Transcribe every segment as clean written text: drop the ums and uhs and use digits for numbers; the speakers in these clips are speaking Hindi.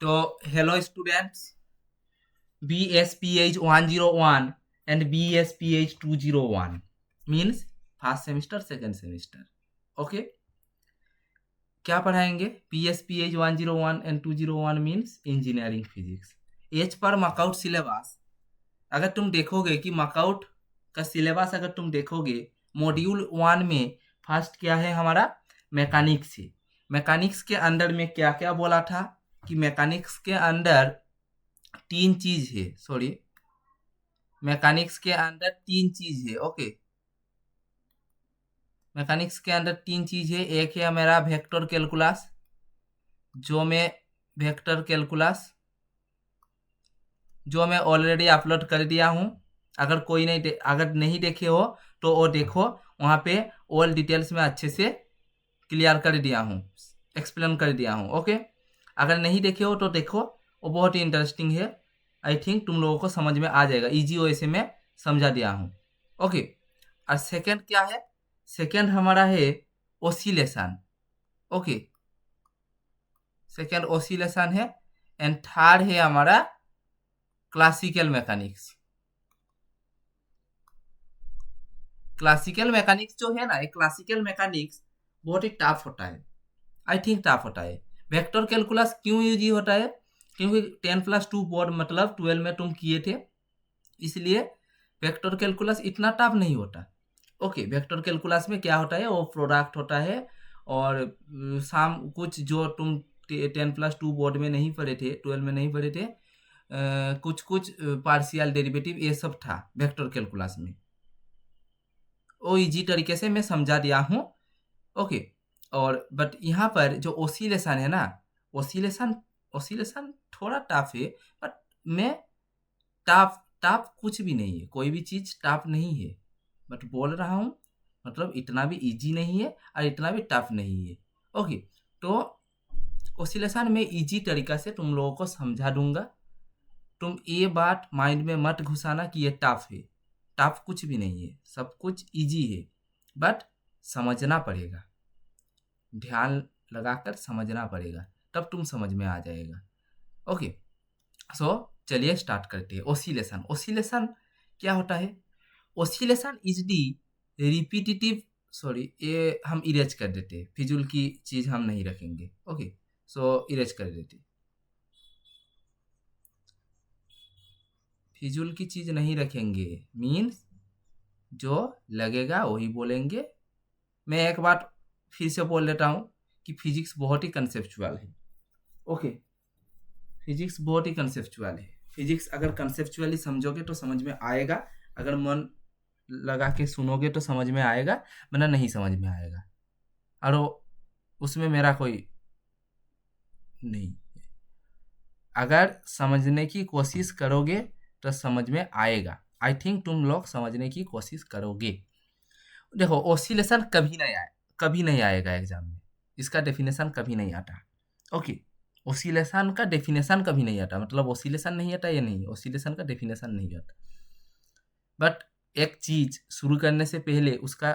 तो hello students, BSPH 101 and BSPH 201 means first semester second semester. Okay, क्या पढ़ाएंगे? BSPH 101 and 201 means engineering physics. As per MAKAUT syllabus अगर तुम देखोगे कि मकआउट का सिलेबस अगर तुम देखोगे, मॉड्यूल 1 में फर्स्ट क्या है हमारा? मैकेनिक्स है। मैकेनिक्स के अंदर में क्या क्या बोला था कि मैकेनिक्स के अंदर तीन चीज है। सॉरी, मैकेनिक्स के अंदर तीन चीज है। ओके, मैकेनिक्स के अंदर तीन चीज है। एक है मेरा वेक्टर कैलकुलस, जो मैं वेक्टर कैलकुलस जो मैं ऑलरेडी अपलोड कर दिया हूँ। अगर कोई नहीं अगर नहीं देखे हो तो वो देखो, वहाँ पे ऑल डिटेल्स में अच्छे से क्लियर कर दिया हूँ, एक्सप्लेन कर दिया हूँ। ओके, अगर नहीं देखे हो तो देखो, वो बहुत ही इंटरेस्टिंग है। आई थिंक तुम लोगों को समझ में आ जाएगा, इजी वे से मैं समझा दिया हूँ। ओके, और सेकंड क्या है? सेकंड हमारा है ओसिलेशन। ओके, सेकंड ओसिलेशन है। एंड थर्ड है हमारा क्लासिकल मैकेनिक्स। क्लासिकल मैकेनिक्स जो है ना, ये क्लासिकल मैकेनिक्स बहुत ही टफ होता है। आई थिंक टफ होता है। वेक्टर कैलकुलस क्यों यूज होता है? क्योंकि 10+2 बोर्ड मतलब 12 में तुम किए थे, इसलिए वेक्टर कैलकुलस इतना टफ नहीं होता। ओके, वेक्टर कैलकुलस में क्या होता है? वो प्रोडक्ट होता है, और शाम कुछ जो तुम 10+2 बोर्ड में नहीं पढ़े थे, 12 में नहीं पढ़े थे, कुछ कुछ पार्शियल डेरिवेटिव ये सब था वेक्टर कैलकुलस में। वो इजी तरीके से मैं समझा दिया हूँ। ओके, और बट यहाँ पर जो ओसिलेशन है ना, ओसिलेशन ओसिलेशन थोड़ा टफ है। बट मैं टफ टफ कुछ भी नहीं है, कोई भी चीज़ टफ नहीं है। बट बोल रहा हूँ मतलब इतना भी इजी नहीं है और इतना भी टफ नहीं है। ओके, तो ओसिलेशन में इजी तरीका से तुम लोगों को समझा दूंगा। तुम ये बात माइंड में मत घुसाना कि ये टफ है। टफ कुछ भी नहीं है, सब कुछ इजी है। बट समझना पड़ेगा, ध्यान लगाकर समझना पड़ेगा, तब तुम समझ में आ जाएगा। ओके, सो चलिए स्टार्ट करते हैं। ओसिलेशन, ओसिलेशन क्या होता है? Oscillation is the repetitive, sorry ये हम इरेज कर देते हैं, फिजूल की चीज हम नहीं रखेंगे। ओके, सो इरेज कर देते, फिजूल की चीज नहीं रखेंगे। मीन्स जो लगेगा वही बोलेंगे। मैं एक बार फिर से बोल देता हूँ कि फिजिक्स बहुत ही कंसेप्चुअल है। ओके, फिजिक्स बहुत ही कंसेप्चुअल है। फिजिक्स अगर कंसेप्चुअली समझोगे तो समझ में आएगा, अगर मन लगा के सुनोगे तो समझ में आएगा, वरना नहीं समझ में आएगा। और उसमें मेरा कोई नहीं, अगर समझने की कोशिश करोगे तो समझ में आएगा। आई थिंक तुम लोग समझने की कोशिश करोगे। देखो, ओसिलेशन कभी नहीं आएगा एग्जाम में, इसका डेफिनेशन कभी नहीं आता। ओके, ओसिलेशन का डेफिनेशन कभी नहीं आता, मतलब ओसिलेशन नहीं आता ये नहीं, ओसिलेशन का डेफिनेशन नहीं आता। बट एक चीज शुरू करने से पहले उसका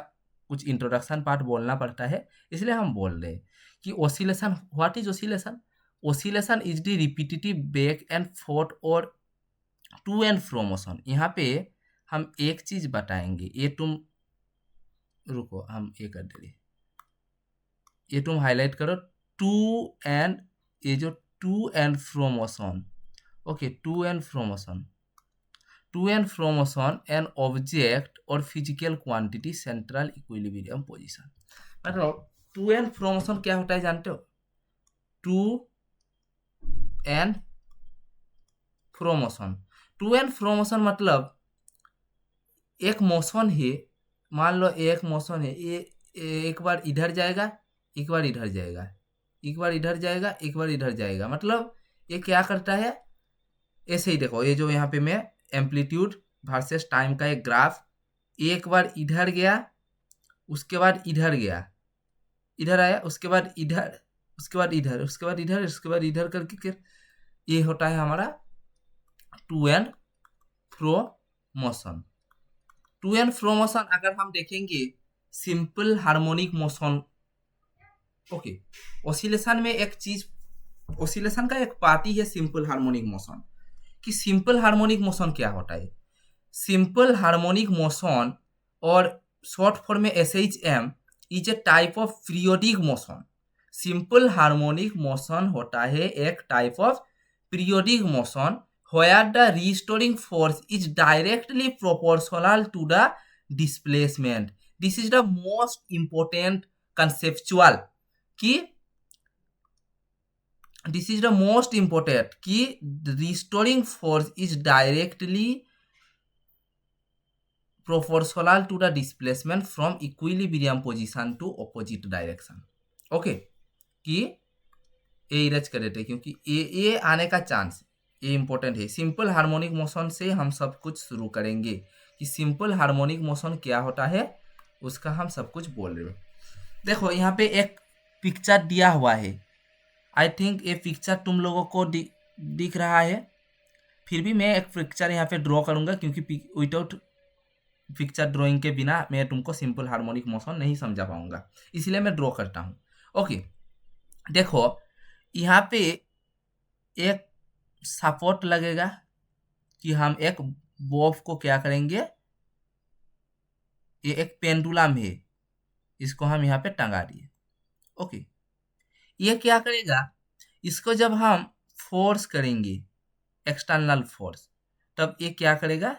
कुछ इंट्रोडक्शन पार्ट बोलना पड़ता है, इसलिए हम बोल रहे हैं कि oscillation, what is oscillation? Oscillation is the repetitive back and fourth और टू एंड फ्रो मोशन। यहाँ पे हम एक चीज बताएंगे, ये तुम रुको, हम ये कर दे, ये तुम हाईलाइट करो। टू एंड, ये जो to and fro motion, okay, to and fro motion, to and fro motion an object और physical quantity central equilibrium position. मतलब टू एंड फ्रो मोशन क्या होता है जानते हो? To and fro motion, to and fro motion मतलब एक मोशन है, मान लो एक मोशन है, ये एक बार इधर जाएगा, एक बार इधर जाएगा, एक बार इधर जाएगा, एक बार इधर जाएगा। मतलब ये क्या करता है? ऐसे ही देखो, ये जो यहाँ पे मैं एम्पलीट्यूड वर्सेस टाइम का एक ग्राफ, एक बार इधर गया, उसके बाद इधर गया, इधर आया, उसके बाद इधर, उसके बाद इधर, उसके बाद इधर, उसके बाद इधर करके फिर ये होता है हमारा to and fro motion. To and fro motion अगर हम देखेंगे simple harmonic motion. Okay, oscillation में एक चीज ऑसिलेशन का एक पार्ट ही है सिंपल हार्मोनिक मोशन। कि सिंपल हार्मोनिक मोशन क्या होता है? सिंपल हार्मोनिक मोशन और शॉर्ट फॉर्म में SHM is a type of periodic motion. Simple harmonic motion होता है एक type of periodic motion where the restoring force is directly proportional to the displacement. This is the most important conceptual कि this is the most important कि restoring force is directly proportional to the displacement from equilibrium position to opposite direction. Okay कि ए इरेज कर देते क्योंकि ए आने का चांस, ये इंपॉर्टेंट है। सिंपल हार्मोनिक मोशन से हम सब कुछ शुरू करेंगे कि सिंपल हार्मोनिक मोशन क्या होता है, उसका हम सब कुछ बोल रहे हो। देखो यहाँ पे एक पिक्चर दिया हुआ है, आई थिंक ये पिक्चर तुम लोगों को दिख रहा है। फिर भी मैं एक पिक्चर यहाँ पे ड्रॉ करूँगा क्योंकि विदाउट पिक्चर ड्राइंग के बिना मैं तुमको सिंपल हार्मोनिक मोशन नहीं समझा पाऊंगा, इसलिए मैं ड्रॉ करता हूँ। ओके, देखो यहाँ पे एक सपोर्ट लगेगा कि हम एक बॉब को क्या करेंगे, ये एक पेंडुलम है, इसको हम यहाँ पे टंगा दिए। ओके, ये क्या करेगा, इसको जब हम फोर्स करेंगे एक्सटर्नल फोर्स, तब ये क्या करेगा,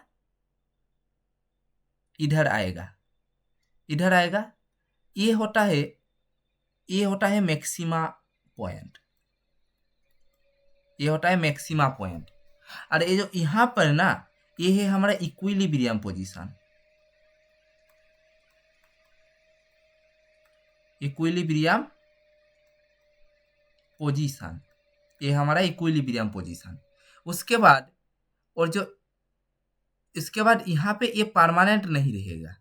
इधर आएगा, इधर आएगा। ये होता है मैक्सिमा पॉइंट, ये होता है मैक्सिमा पॉइंट। और ये जो यहाँ पर ना, ये है हमारा इक्विलिब्रियम पोजीशन, इक्विलिब्रियम पोजीशन, ये हमारा इक्विलिब्रियम पोजीशन। उसके बाद और जो इसके बाद यहाँ पे ये परमानेंट नहीं रहेगा,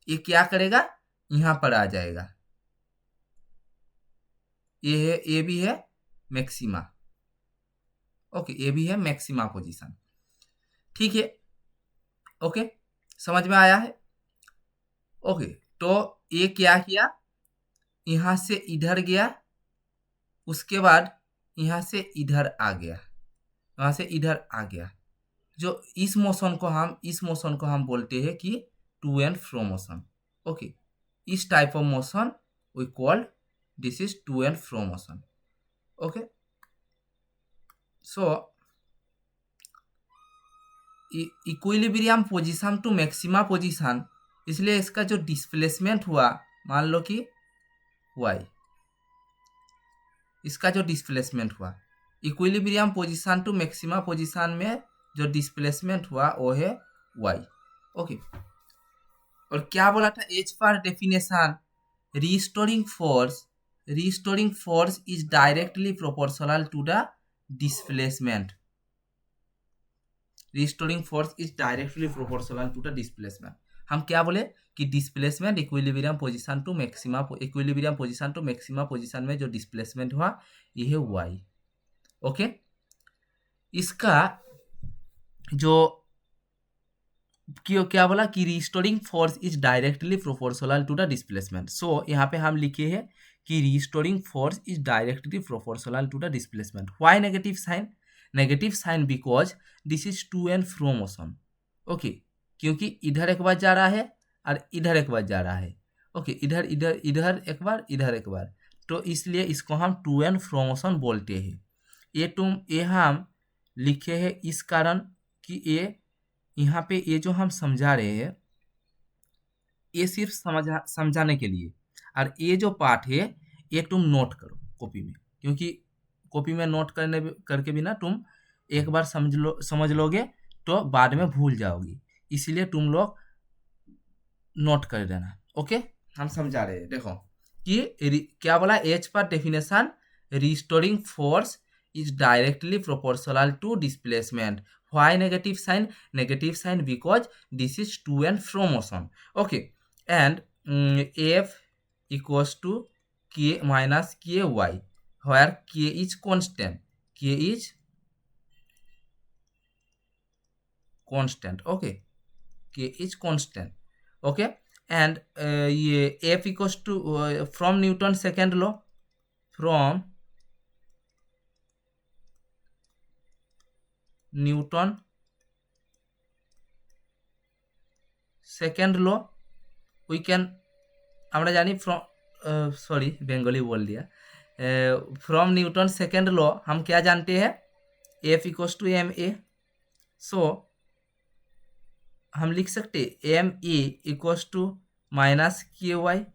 ये क्या करेगा, यहाँ पर आ जाएगा। ये भी है मैक्सिमा। ओके, ये भी है मैक्सिमा पोजीशन, ठीक है। ओके, समझ में आया है? ओके, तो ये क्या किया, यहाँ से इधर गया, उसके बाद यहाँ से इधर आ गया, यहाँ से इधर आ गया। जो इस मोशन को हम बोलते हैं कि to and fro motion. Okay, इस type of motion we called this is to and fro motion. Okay, so equilibrium position to maxima position, इसलिए इसका जो डिस्प्लेसमेंट हुआ, मान लो कि y, इसका जो डिस्प्लेसमेंट हुआ equilibrium position to maxima position में जो डिस्प्लेसमेंट हुआ वो है y। ओके, और क्या बोला था, as per definition restoring force is directly proportional to the displacement. Restoring force is directly proportional to the displacement. हम क्या बोले कि displacement equilibrium position to maxima position में जो डिस्प्लेसमेंट हुआ ये है y। ओके, इसका जो क्या बोला कि restoring force is directly proportional to the displacement. So यहाँ पे हम लिखे हैं कि restoring force is directly proportional to the displacement. Why negative sign? Negative sign because this is to and fro motion. Okay, क्योंकि इधर एक बार जा रहा है और इधर एक बार जा रहा है। ओके, इधर इधर इधर एक बार, इधर एक बार, तो इसलिए इसको हम टू एंड फ्रो मोशन बोलते हैं। ये हम लिखे हैं इस कारण कि ये यहाँ पे ये जो हम समझा रहे हैं ये सिर्फ समझाने के लिए, और ये जो पार्ट है ये तुम नोट करो कॉपी में, क्योंकि कॉपी में नोट करके भी ना तुम एक बार समझ लोगे तो बाद में भूल जाओगी, इसीलिए तुम लोग नोट कर देना। ओके, हम समझा रहे हैं। देखो कि क्या बोला, as per definition restoring force is directly proportional to displacement. Why negative sign? Negative sign because this is to and fro motion. Okay, and F equals to K minus Ky, where K is constant. K is constant. Okay, K is constant. Okay, and ये F equals to from Newton's second law, from Newton second law we can আমরা জানি फ्रॉम सॉरी बंगाली बोल दिया फ्रॉम न्यूटन सेकेंड लॉ हम क्या जानते हैं F equals to M A so हम लिख सकते M A equals to minus K Y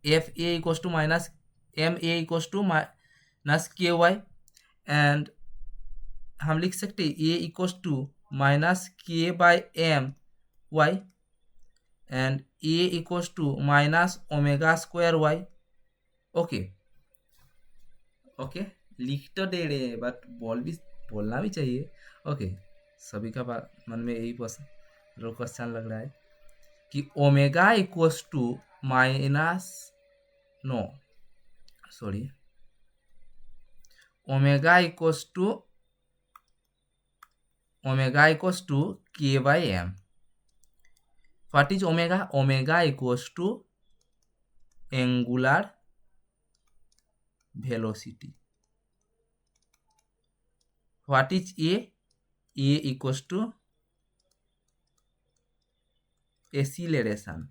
F A equals to minus M A equals to minus K Y and हम लिख सकते A equals to minus K by M Y and A equals to minus omega square Y okay okay लिख तो दे रहे हैं बट बोलना भी चाहिए ओके सभी का मन में यही क्वेश्चन लग रहा है कि omega equals to minus no sorry omega equals to K by M what is omega omega equals to angular velocity what is a equals to acceleration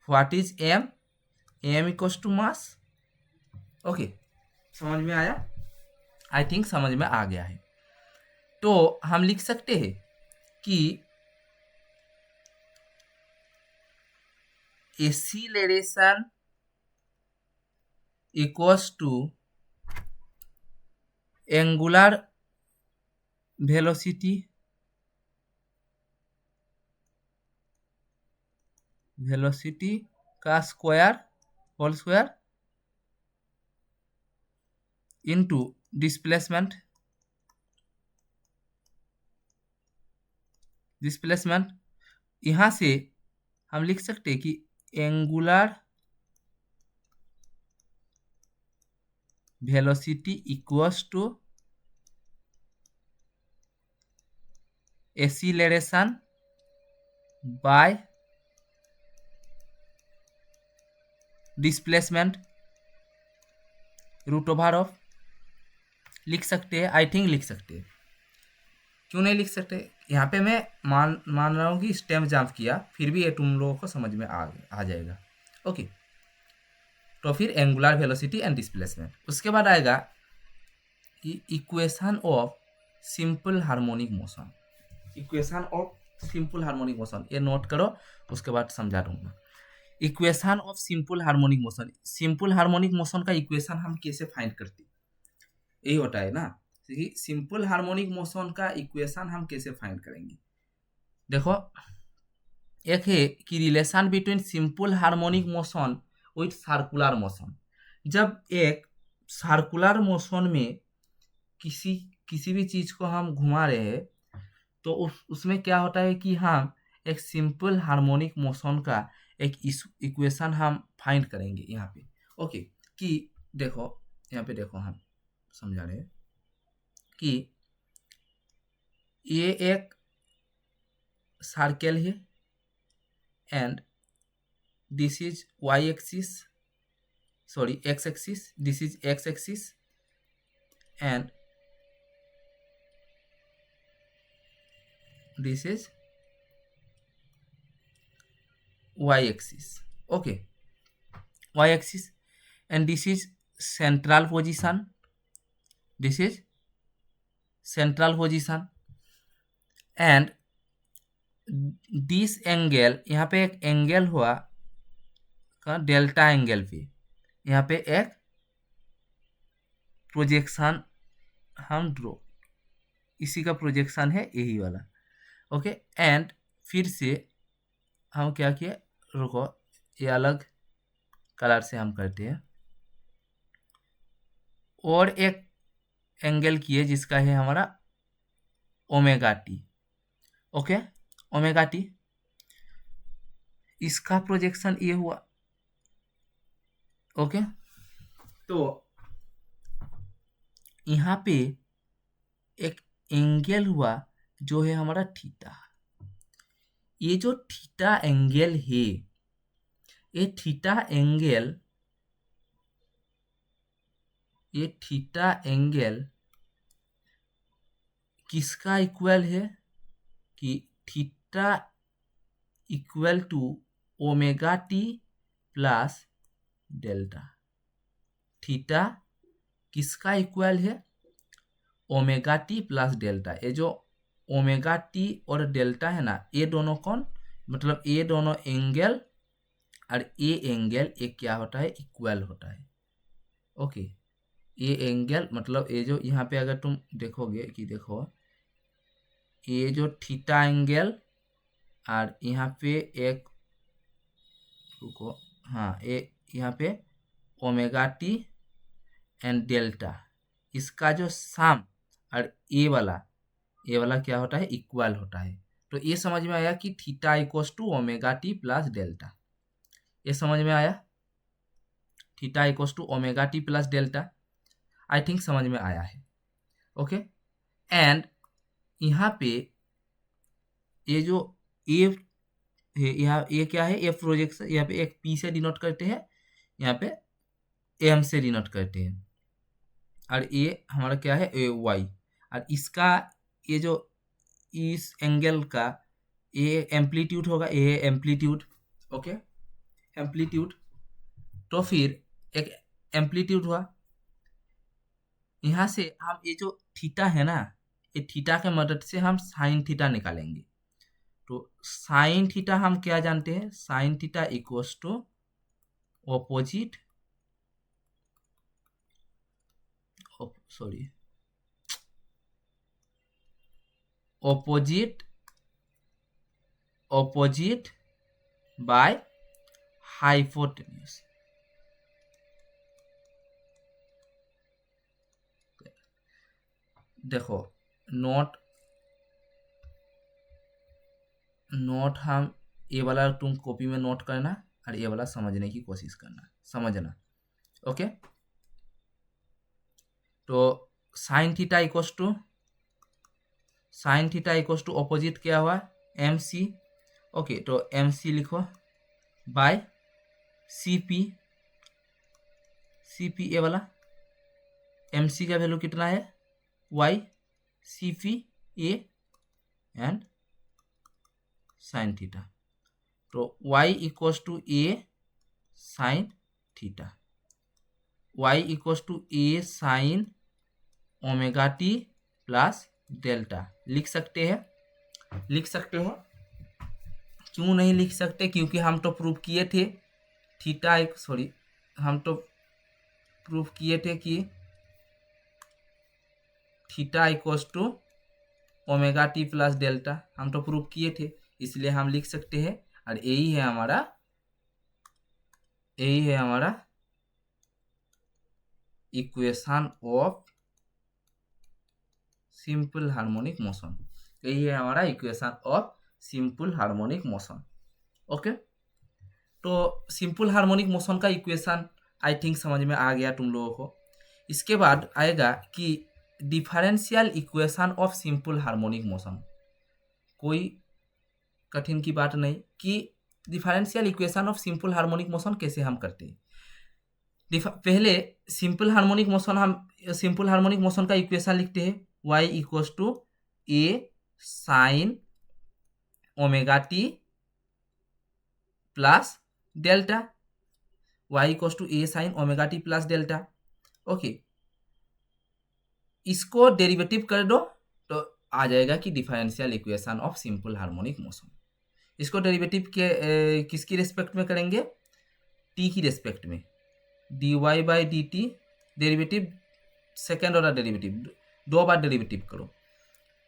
what is m equals to mass okay समझ में आया आई थिंक समझ में आ गया है तो हम लिख सकते हैं कि acceleration equals to angular velocity का square whole square into displacement यहाँ से हम लिख सकते हैं कि angular velocity equals to acceleration by displacement root over of लिख सकते हैं आई थिंक लिख सकते हैं क्यों नहीं लिख सकते यहाँ पे मैं मान रहा हूँ कि स्टेम जंप किया फिर भी ये तुम लोगों को समझ में आ जाएगा ओके तो फिर एंगुलर वेलोसिटी एंड डिस्प्लेसमेंट उसके बाद आएगा equation of simple harmonic motion ये नोट करो उसके बाद समझा दूंगा equation of simple harmonic motion का इक्वेशन हम कैसे फाइंड करते यही होता है ना सिंपल हार्मोनिक मोशन का इक्वेशन हम कैसे फाइंड करेंगे देखो एक है कि relation between simple harmonic motion with circular motion जब एक सर्कुलर मोशन में किसी भी चीज को हम घुमा रहे हैं तो उसमें क्या होता है कि हम एक सिंपल हार्मोनिक मोशन का एक इक्वेशन हम फाइंड करेंगे यहाँ पे ओके कि देखो यहाँ पे देखो हम समझा रहे हैं कि ये एक सर्कल है and this is y axis sorry x axis this is x axis and this is y axis okay y axis and this is central position this is central position and this angle यहाँ पे एक एंगल हुआ का डेल्टा एंगल पे यहाँ पे एक प्रोजेक्शन हम ड्रॉ इसी का प्रोजेक्शन है यही वाला ओके एंड फिर से हम क्या किए रुको ये अलग कलर से हम करते हैं और एक एंगल किए जिसका है हमारा omega T okay omega T इसका प्रोजेक्शन ये हुआ ओके तो यहाँ पे एक एंगल हुआ जो है हमारा थीटा ये जो थीटा एंगल है ये थीटा एंगल किसका इक्वल है कि theta equal to omega T plus delta. Theta किसका इक्वल है? Omega T plus delta. ये जो ओमेगा टी और डेल्टा है ना, ये दोनों कौन, मतलब ये दोनों एंगल और ये एंगल ये क्या होता है? इक्वल होता है। ओके, ये एंगल मतलब ये जो यहाँ पे अगर तुम देखोगे कि देखो ये जो थीटा एंगल और यहाँ पे एक, रुको, हाँ, ये यहाँ पे ओमेगा टी एंड डेल्टा, इसका जो सम और ये वाला क्या होता है? इक्वल होता है। तो ये समझ में आया कि theta equals to omega T plus delta. ये समझ में आया? Theta equals to omega T plus delta. I think समझ में आया है। ओके, एंड यहाँ पे ये जो ए है, यहाँ ये क्या है? ये प्रोजेक्शन, यहाँ पे एक पी से डिनोट करते हैं, यहाँ पे एम से डिनोट करते हैं, और ये हमारा क्या है? ए वाई। और इसका ये जो इस एंगल का ये एम्पलीट्यूड होगा, ये एम्पलीट्यूड। Okay, amplitude. तो फिर एक एम्पलीट्यूड हुआ, यहाँ से हम ये जो थीटा है ना, ये थीटा के मदद से हम साइन थीटा निकालेंगे। तो साइन थीटा हम क्या जानते हैं? Sine theta equals to opposite, sorry, opposite by hypotenuse. देखो, नोट हम ये वाला तुम कॉपी में नोट करना और ये वाला समझने की कोशिश करना, समझना। ओके, तो sine theta equals to opposite क्या हुआ? M c. ओके, तो एम सी लिखो बाय सी पी। ये वाला एम सी का वैल्यू कितना है? Y, c p a and sine theta. तो y equals to A sine theta, y equals to A sine omega T plus delta. लिख सकते हैं? लिख सकते हो? क्यों नहीं लिख सकते? क्योंकि हम तो प्रूव किए थे थीटा, सॉरी, हम तो प्रूव किए थे कि theta equals to omega T plus delta, हम तो प्रूव किए थे, इसलिए हम लिख सकते हैं। और यही है हमारा equation of simple harmonic motion. यही है हमारा equation of simple harmonic motion. Okay, तो सिंपल हार्मोनिक मोशन का इक्वेशन आई थिंक समझ में आ गया तुम लोगों को। इसके बाद आएगा कि differential equation of simple harmonic motion. कोई कठिन की बात नहीं कि differential equation of simple harmonic motion कैसे हम करते हैं। पहले सिंपल हार्मोनिक मोशन का इक्वेशन लिखते हैं, y equals to A sine omega T plus delta. y equals to A sine omega T plus delta. Okay, इसको डेरिवेटिव कर दो तो आ जाएगा कि differential equation of simple harmonic motion. इसको डेरिवेटिव के किसकी रेस्पेक्ट में करेंगे? t की रेस्पेक्ट में। dy by D t derivative, second order derivative, 2 बार डेरिवेटिव करो।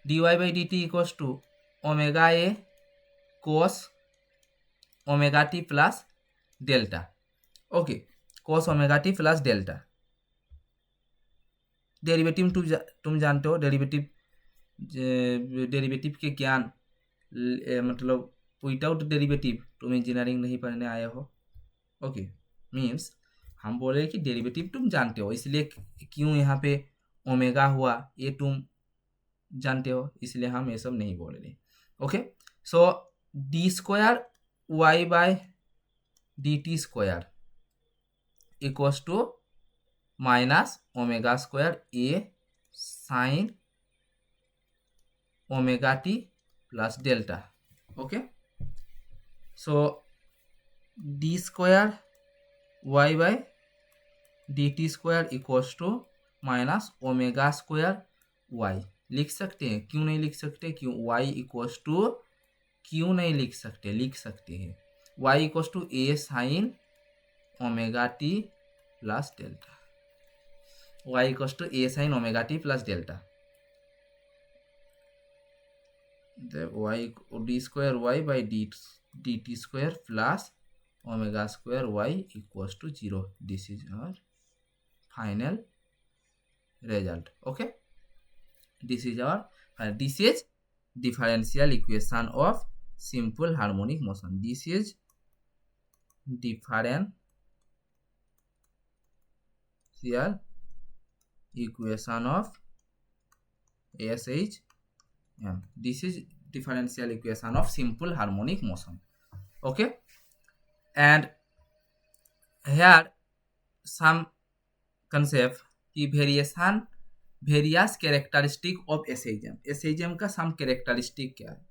dy by D T equals to omega A cos omega T plus delta. Okay, cos omega T plus delta. Derivative तुम जानते हो, डेरिवेटिव के ज्ञान, मतलब विदाउट डेरिवेटिव तुम इंजीनियरिंग नहीं पढ़ने आए हो। ओके, मीन्स हम बोले कि डेरिवेटिव तुम जानते हो, इसलिए क्यों यहाँ पे ओमेगा हुआ ये तुम जानते हो, इसलिए हम ये सब नहीं बोल रहे। Okay, so d square y by d t square equals to minus omega square a sine omega T plus delta. Okay, so d square y by dt square equals to minus omega square y. लिख सकते हैं, क्यों नहीं लिख सकते? क्यों y इक्वल्स टू, क्यों नहीं लिख सकते? लिख सकते हैं. y equals to a sine omega T plus delta. y equals to a sine omega T plus delta. y d square y by dt square plus omega square y equals to 0. This is our final result. Okay, this is differential equation of simple harmonic motion. This is differential equation of SHM. This is differential equation of simple harmonic motion. Okay, and here some concept की various characteristic of SHM. SHM का सम कैरेक्टरिस्टिक क्या है?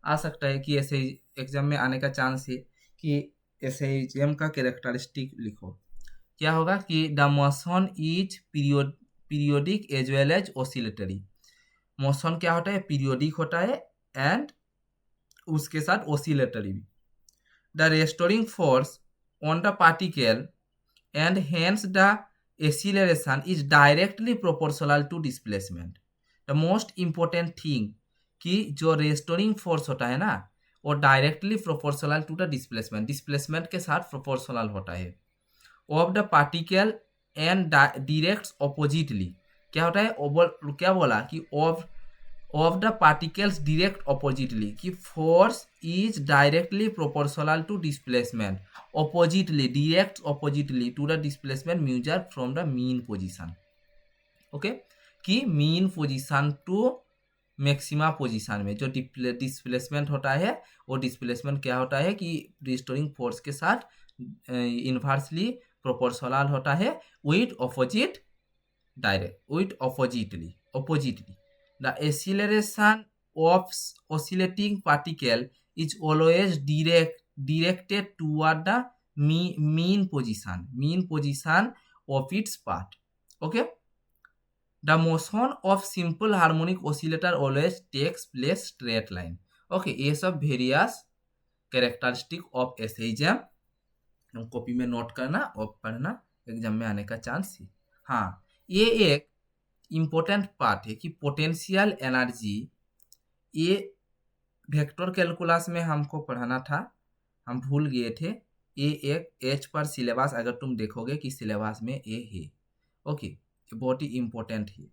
आ सकता है कि ऐसे एग्जाम में आने का चांस है कि एसएचएम का कैरेक्टरिस्टिक लिखो. क्या होगा कि the motion is periodic as well as oscillatory. Motion क्या होता है? पीरियोडिक होता है एंड उसके साथ ऑसिलेटरी भी. The restoring force on the particle and hence the acceleration is directly proportional to displacement. The most important thing कि जो restoring force होता है ना, वो directly proportional to the displacement. displacement के साथ proportional होता है. of the particle and directs oppositely. क्या होता है? क्या बोला कि of the particles direct oppositely कि force is directly proportional to displacement. Oppositely, direct oppositely to the displacement measured from the mean position. Okay, कि mean position to maxima position में जो डिस्प्लेसमेंट होता है, वो डिस्प्लेसमेंट क्या होता है कि रिस्टोरिंग फोर्स के साथ इनवर्सली प्रोपोर्शनल होता है with opposite direct, with oppositely. The acceleration of oscillating particle is always directed toward the mean position of its path. Okay, the motion of simple harmonic oscillator always takes place straight line. Okay, ये सब various characteristic of SHM copy में नोट करना और पढ़ना, एग्जाम में आने का चांस है. हाँ, ये एक इम्पोर्टेंट पार्ट है कि पोटेंशियल एनर्जी, ये वेक्टर कैलकुलस में हमको पढ़ाना था, हम भूल गए थे. ये एक एच पर सिलेबस अगर तुम देखोगे कि सिलेबस में ये है. ओके, ये बहुत ही इम्पोर्टेंट है.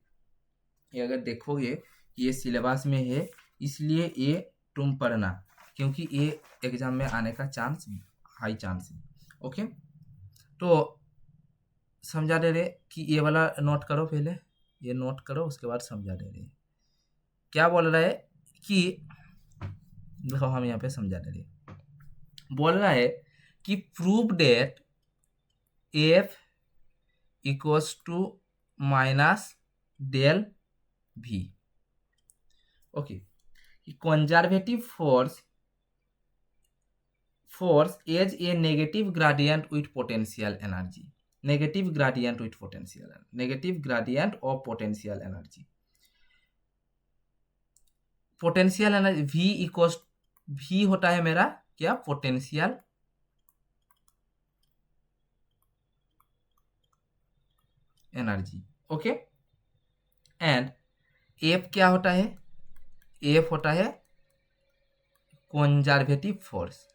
ये अगर देखोगे ये सिलेबस में है, इसलिए ये तुम पढ़ना, क्योंकि ये एग्जाम में आने का चांस हाई चांस है. ओके, तो समझा दे रहे कि ये वाला नोट करो, पहले ये नोट करो, उसके बाद समझा दे रहे. क्या बोल रहा है कि देखो, हम यहाँ पे समझा दे रहे. बोल रहा है कि prove that F equals to minus del भी. Okay, conservative force as a negative gradient with potential energy. negative gradient with potential, negative gradient of potential energy. Potential energy V equals, V होता है मेरा क्या? Potential energy. Okay, and F क्या होता है? F होता है कंजर्वेटिव फोर्स.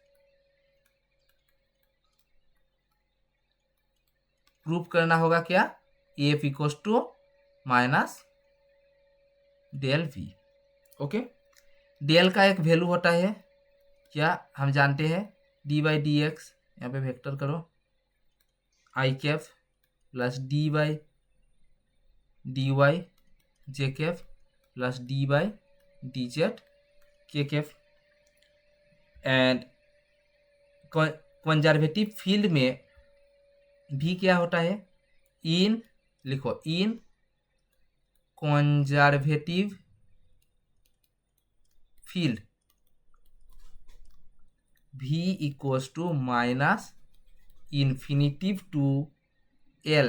प्रूफ करना होगा क्या? F equals to minus del v. Okay, del का एक वैल्यू होता है क्या? हम जानते हैं डी बाई डी एक्स. यहाँ पे वेक्टर करो, I cap plus D by D Y J cap plus D by D Z के कैफ. एंड कंजर्वेटिव फील्ड में भी क्या होता है? इन लिखो, in conservative field v equals to minus infinitive to L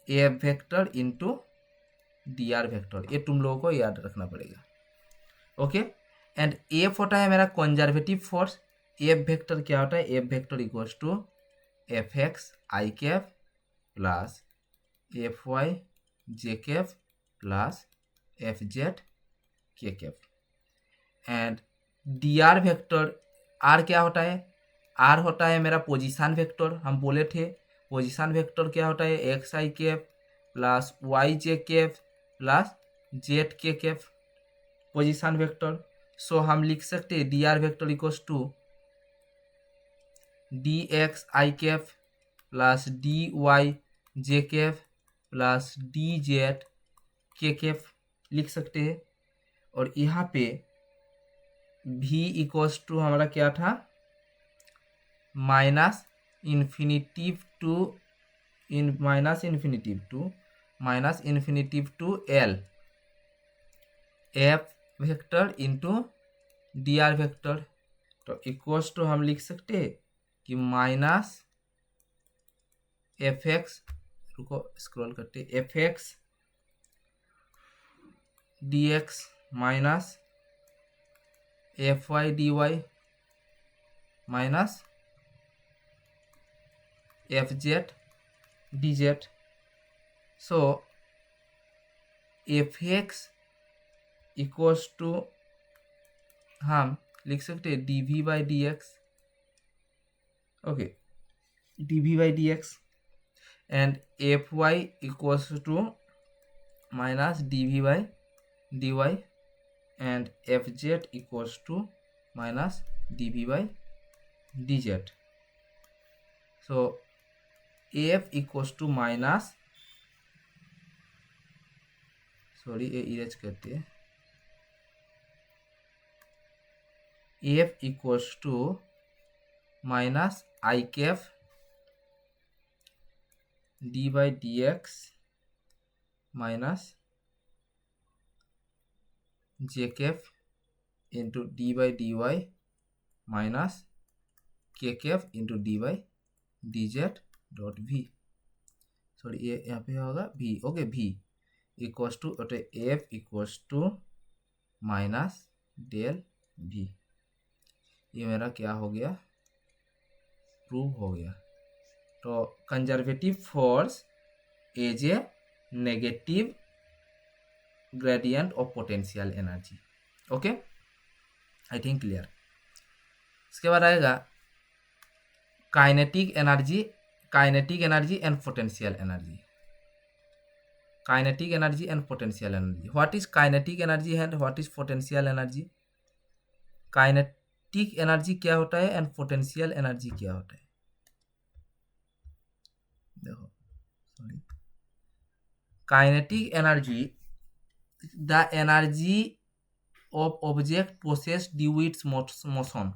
F vector into D R vector, ये तुम लोगों को याद रखना पड़ेगा। ओके, एंड एफ होता है मेरा कंजर्वेटिव फोर्स, एफ वेक्टर क्या होता है, F vector equals to F X I cap plus F Y J cap plus F Z के cap. And D are vector, R क्या होता है, आर होता है मेरा पोजीशन वेक्टर, हम बोले थे पोजीशन वेक्टर क्या होता है, एक्स आई कैफ प्लस वाई जे कैफ प्लस जेड के कैफ पोजीशन वेक्टर। सो हम लिख सकते हैं d are vector equals to d x I cap plus d Y J cap plus d Z के कैफ लिख सकते हैं। और यहाँ पे v इक्वल्स टू हमारा क्या था, minus infinitive to L F vector into D R vector. तो इक्वल्स टू हम लिख सकते हैं कि माइनस एफ एक्स, रुको स्क्रॉल करते, f x d x minus f y D Y minus f z d Z. So f x equals to हम लिख सकते हैं d we by D x, okay d we by D x, and f y equals to minus D we by D Y, and F Z equals to minus D we by D Z. So F equals to minus, sorry ये इरेज करते हैं, F equals to minus I cap D by D x minus J cap into D by D Y minus K cap into D by D Z dot V, sorry ये यहाँ पे होगा v, okay v equals to F equals to minus del v। ये मेरा क्या हो गया, प्रूव हो गया। तो conservative force is a negative gradient of potential energy. Okay, I think clear. इसके बाद आएगा kinetic energy and potential energy. Kinetic energy and potential energy, what is kinetic energy and what is potential energy. Kinetic energy क्या होता है एंड पोटेंशियल एनर्जी क्या होता है, देखो sorry, kinetic energy the energy of object possesses due its motion,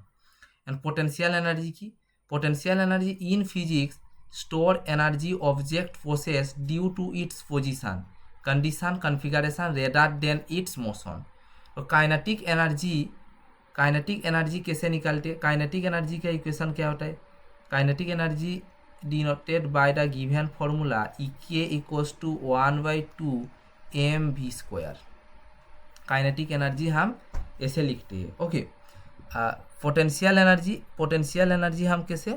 and potential energy की, potential energy in physics store energy object possesses due to its position condition configuration rather than its motion. तो काइनेटिक एनर्जी कैसे निकालते, काइनेटिक एनर्जी का इक्वेशन क्या होता है, kinetic energy denoted by the given formula E equals to 1/2 mv²। काइनेटिक एनर्जी हम ऐसे लिखते हैं। ओके, पोटेंशियल एनर्जी हम कैसे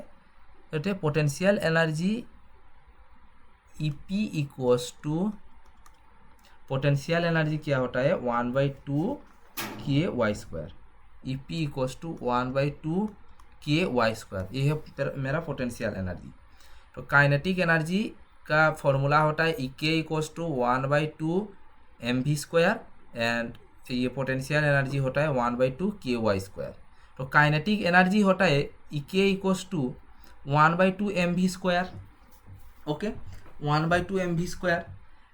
कहते हैं, potential energy EP equals to, potential energy क्या होता है 1/2 kY², EP equals to 1/2 kY², ये है मेरा पोटेंशियल एनर्जी। तो काइनेटिक एनर्जी का फॉर्मूला होता है E equals to 1/2 mv² and ये पोटेंशियल एनर्जी होता है 1/2 kY²। तो काइनेटिक एनर्जी होता है E equals to 1/2 mv², okay 1/2 mv²,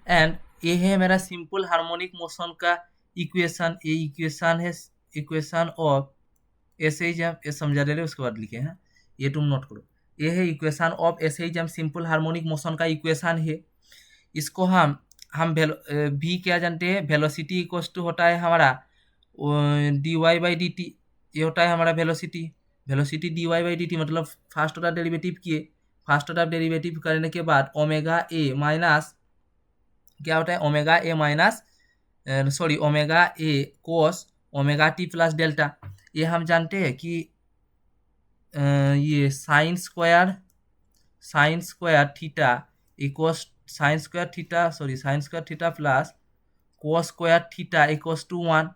and ये है मेरा सिंपल हार्मोनिक मोशन का इक्वेशन। ये इक्वेशन है इक्वेशन ऑफ, ऐसे ही जब ये समझा दे रहे उसके बाद लिखे हैं, ये तुम नोट करो, ये है इक्वेशन ऑफ, ऐसे ही जब सिंपल हार्मोनिक मोशन का इक्वेशन है। इसको हम भी क्या जानते हैं, वेलोसिटी इक्वल्स टू होता है हमारा d Y by D t, ये होता है हमारा velocity. Velocity d Y by D t मतलब फर्स्ट ऑर्डर डेरिवेटिव किए, फर्स्ट ऑर्डर डेरिवेटिव करने के बाद ओमेगा ए माइनस क्या होता है, omega a minus sorry omega A cos omega T plus delta. ये हम जानते हैं कि ये sine square theta equals sine square theta plus cos square theta equals to 1.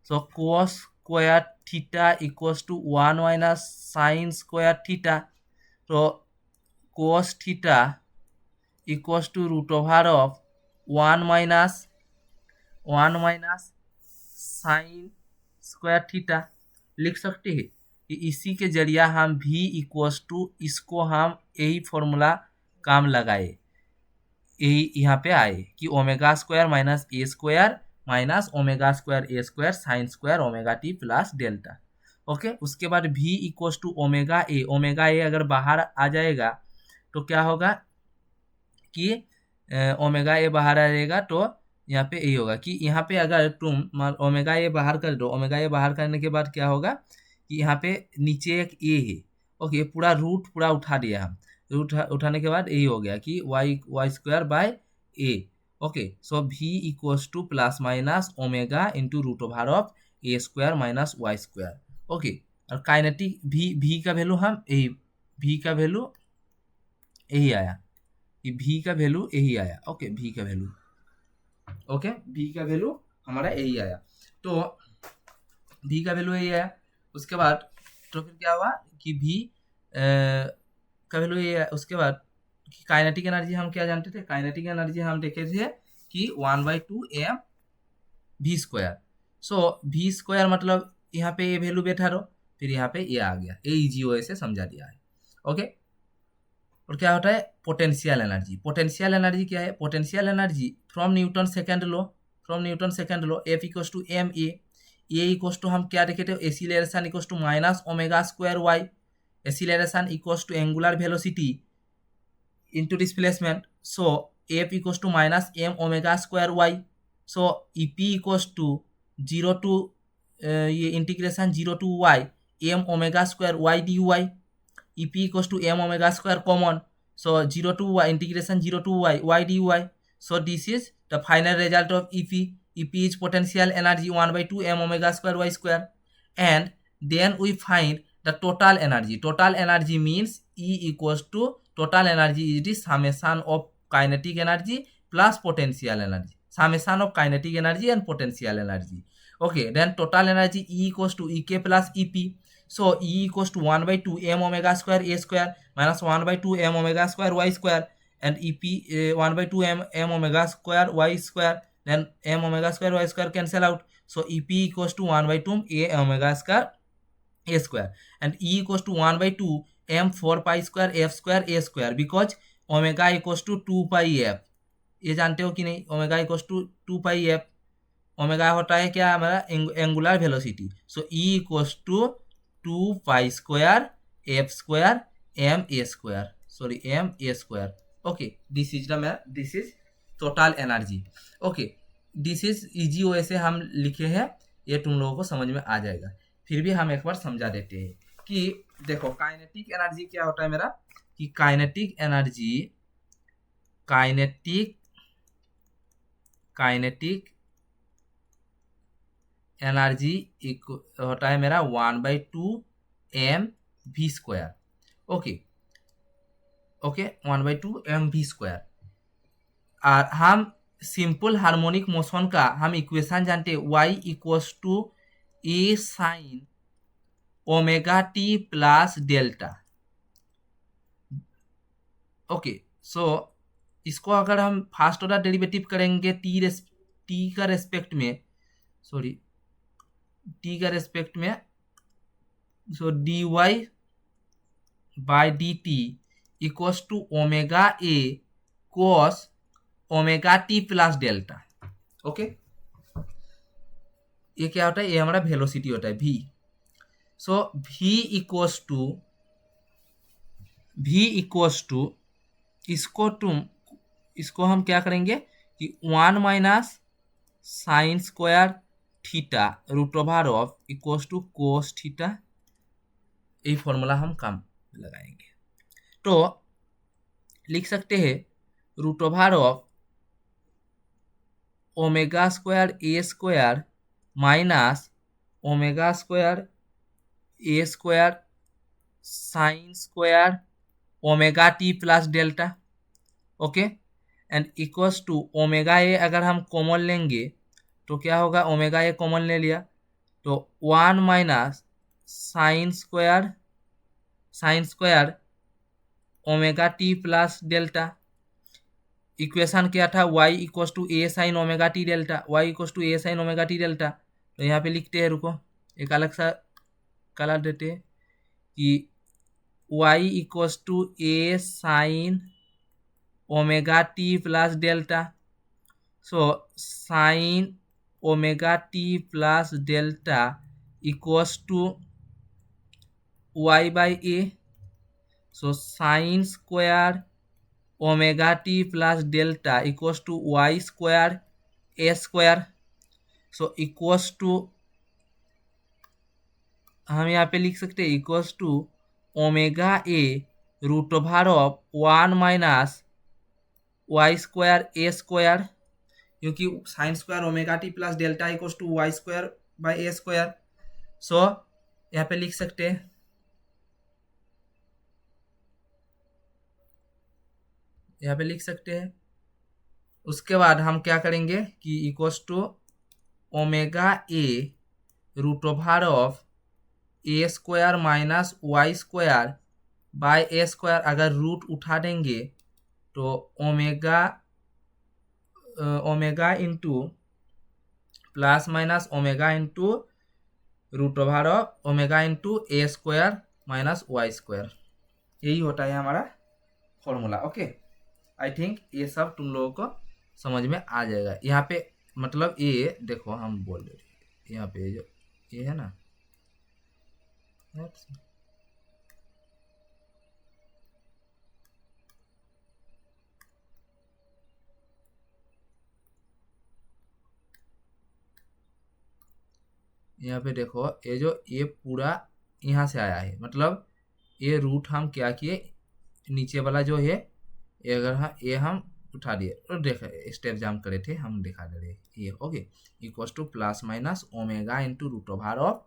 So cos square theta equals to 1 minus sin square theta. So cos theta equals to root over of 1 minus sin square theta लिख सकते हैं कि इसी के जरिया हम v इक्वल्स टू इसको हम यही फॉर्मूला काम लगाए, यही यहाँ पे आए कि omega square minus A square minus omega square A square sine square omega T plus delta. Okay, उसके बाद v इक्वल्स टू ओमेगा ए अगर बाहर आ जाएगा तो क्या होगा कि ओमेगा ए बाहर आ जाएगा तो यहाँ पे यही होगा कि यहाँ पे अगर तुम ओमेगा ए बाहर कर दो, ओमेगा ए बाहर करने के बाद क्या होगा कि यहाँ पे नीचे एक ए है। ओके, पूरा रूट पूरा उठा दिया हम, उठाने के बाद यही हो गया कि y square by a. Okay, so v equals to plus minus omega into root over of a square minus Y square. Okay, और काइनेटिक v का वैल्यू हम यही v का वैल्यू यही आया, कि v का वैल्यू यही आया। ओके, v का वैल्यू v का वैल्यू हमारा यही आया, तो v का वैल्यू यही आया। उसके बाद तो फिर क्या हुआ कि v का वैल्यू ये है। उसके बाद काइनेटिक एनर्जी हम क्या जानते थे, काइनेटिक एनर्जी हम देखे थे कि 1/2 m v स्क्वायर। सो v स्क्वायर मतलब यहाँ पे ये वैल्यू बैठा रहो, फिर यहाँ पे ये आ गया, ए जीओ से समझा दिया है। ओके, और क्या होता है पोटेंशियल एनर्जी। पोटेंशियल एनर्जी क्या है, potential energy from Newton second law f equals to M A equals to हम क्या देखे थे, acceleration equals to minus omega square y, acceleration equals to angular velocity into displacement. So f equals to minus m omega square y. So ep equals to 0 to ये integration 0 to y m omega square y dy, ep equals to m omega square common, so 0 to y integration 0 to y dy. So this is the final result of ep is potential energy 1/2 m omega square y square. And then we find the total energy means E equals to total energy is the summation of kinetic energy plus potential energy, summation of kinetic energy and potential energy. Okay, then total energy E equals to ek plus ep. So E equals to 1/2 m omega square a square minus 1/2 m omega square y square, and ep 1/2 m omega square y square, then m omega square y square cancel out. So ep equals to 1/2 a omega square a square, and E equals to 1/2 m 4 pi square f square a square, because omega equals to 2 pi f, ये जानते हो कि नहीं, omega equals to 2 pi f, omega होता है क्या हमारा angular velocity. So e equals to 2 pi square f square m a square. Okay, this is total energy. Okay, this is easy way से हम लिखे हैं, ये तुम लोगों को समझ में आ जाएगा। फिर भी हम एक बार समझा देते हैं कि देखो काइनेटिक एनर्जी क्या होता है मेरा, कि काइनेटिक एनर्जी होता है मेरा 1/2 m v square. Okay, 1/2 m v square. और हम सिंपल हार्मोनिक मोशन का हम इक्वेशन जानते हैं, y equals to A sine omega T plus delta. Okay, so इसको अगर हम फर्स्ट ऑर्डर डेरिवेटिव करेंगे टी का रेस्पेक्ट में, so D Y by D T equals to omega A cos omega T plus delta. Okay, ये क्या होता है, ये हमारा वेलोसिटी होता है v। So v equals to इसको हम क्या करेंगे कि 1 minus sine square theta root over of equals to cos theta, यही फॉर्मूला हम काम लगाएंगे। तो लिख सकते हैं root over of omega square A square minus omega square A square sine square omega T plus delta. Okay, and equals to omega ए अगर हम कॉमन लेंगे तो क्या होगा, ओमेगा ए कॉमन ले लिया तो 1 minus sine square omega T plus delta. Equation क्या था, y equals to A sine omega t delta, y equals to A sine omega t delta. तो यहाँ पे लिखते हैं, रुको एक अलग सा कलर देते हैं कि y equals to A sine omega T plus delta. So sine omega T plus delta equals to y by A. So sine square omega T plus delta equals to Y square A square. So equals to हम यहाँ पे लिख सकते हैं equals to omega A root over of 1 minus Y square A square, क्योंकि sine square omega T plus delta equals to Y square by A square. सो यहाँ पे लिख सकते हैं, यहाँ पे लिख सकते हैं। उसके बाद हम क्या करेंगे कि equals to omega A root over of a square minus Y square by a square, अगर रूट उठा देंगे तो omega into plus minus omega into root over of omega into a square minus Y square, यही होता है हमारा फॉर्मूला। ओके, आई थिंक ये सब तुम लोगों को समझ में आ जाएगा। यहाँ पे मतलब ये देखो हम बोल रहे हैं, यहाँ पे जो ये है ना, यहाँ पे देखो ये जो ये पूरा यहाँ से आया है, मतलब ये रूट हम क्या किए, नीचे वाला जो है ये अगर हम उठा दिए तो देखा स्टेप जम करे थे हम दिखा दे रहे ये। Okay, equals to plus minus omega into root over of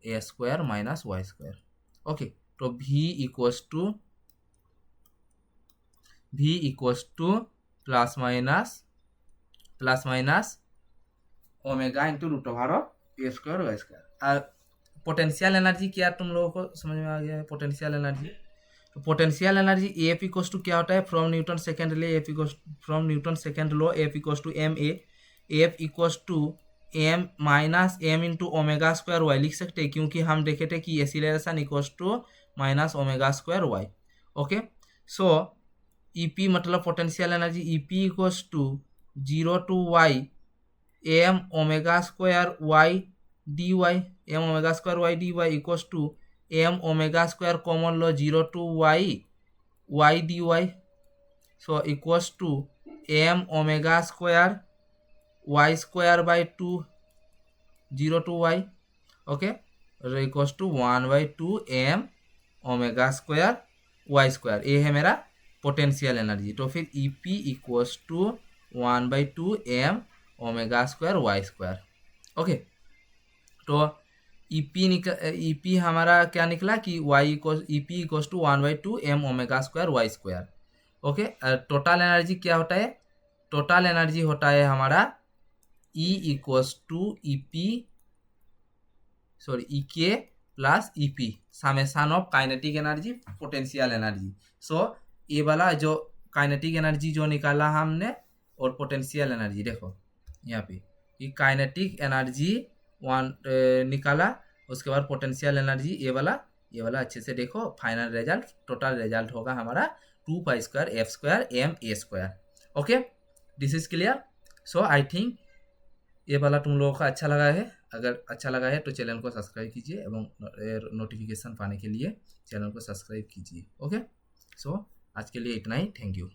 a square minus Y square. Okay, तो v equals to plus minus omega into root over of a square Y square. Potential energy क्या तुम लोगों को समझ में आ गया है? पोटेंशियल एनर्जी, तो potential energy f equals to क्या होता है, from Newton second law f equals to M a, f equals to M minus M into omega square Y लिख सकते हैं, क्योंकि हम देखे थे कि acceleration equals to minus omega square Y. Okay, so EP मतलब potential energy EP equals to 0 to Y M omega square Y D Y, M omega square Y D Y equals to M omega square common लो 0 to Y D Y. So equals to M omega square Y square by 2 0 to Y. Okay, equals to 1/2 m omega square Y square, ये है मेरा पोटेंशियल एनर्जी। तो फिर e p equals to 1/2 m omega square Y square. Okay, तो ईपी हमारा क्या निकला कि EP equals to 1/2 m omega square Y square. Okay, total energy क्या होता है, टोटल एनर्जी होता है हमारा ई equals to E K plus EP, summation of kinetic energy potential energy. So ये वाला जो काइनेटिक एनर्जी जो निकाला हमने और पोटेंशियल एनर्जी, देखो यहाँ पे ये काइनेटिक एनर्जी निकाला, उसके बाद पोटेंशियल एनर्जी ये वाला अच्छे से देखो, फाइनल रिजल्ट टोटल रिजल्ट होगा हमारा 2 pi square f square m a square. Okay, this is clear. So I think ये वाला तुम लोगों का अच्छा लगा है। अगर अच्छा लगा है तो चैनल को सब्सक्राइब कीजिए एवं नोटिफिकेशन पाने के लिए चैनल को सब्सक्राइब कीजिए। ओके, सो आज के लिए इतना ही, थैंक यू।